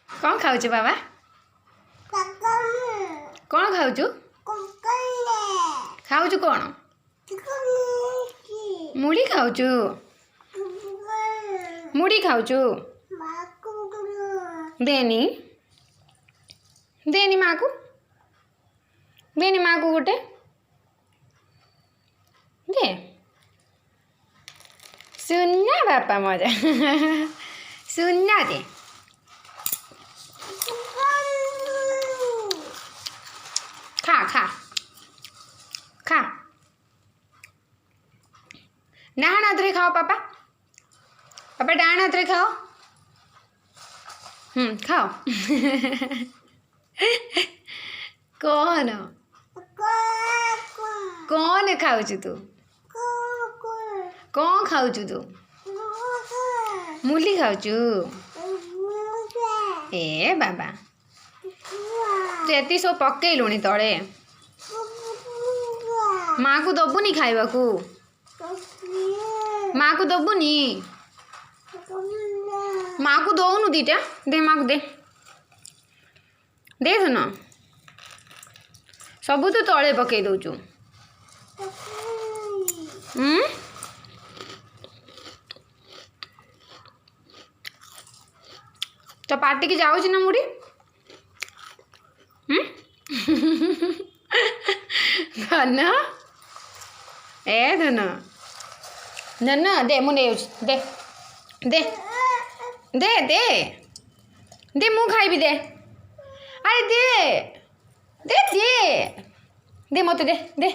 कौन खाऊ बाबा कौन खाऊ खाऊ कौन मुड़ी खाऊ मुड़ी खाऊ देनी देनी माँ को गोटे दे सुनना बापा मजा सुनना दे खा खा खा डाण हाथ रे खाओ पापा पापा डाण हाथ रे खाओ खाओ कौन कौन खाऊ तू कौन खाऊ तू मुली खाऊ ए बाबा तू एति सब पकेलुणी तले माँ को दबुनी खाइबा को माँ को दबुनी माँ को दौनु दीटा दे माँ को दे दे सुन सबू तो तले पकई दौचु तो पार्टी की जाऊँ ना मुड़ी धन ए धन धन दे मुझे दे दे दे दे दे मु खाइबी दे अरे दे दे दे दे मत दे दे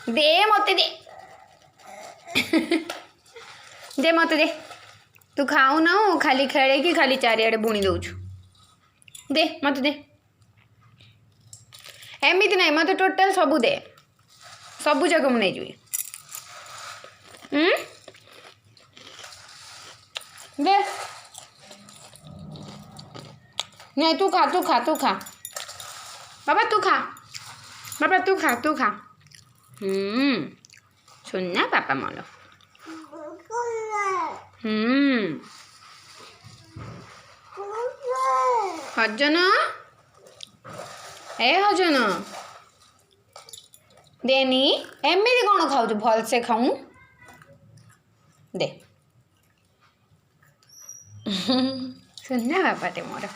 दे मत दे दे मत दे तू खाऊ ना खाली खेले कि खाली चारिआडे बुणी दौचु दे मत दे एमती ना मत टोटाल सबू दे सबू जगह मुझे जी दे नहीं तू खा तू खा तू खा बाबा तू खा बाबा तू खा तू खा सुनना पापा मोर हजन ए हजन देनी एमती कौन खाऊ भल से खाऊं दे सुनना बापा ते मोर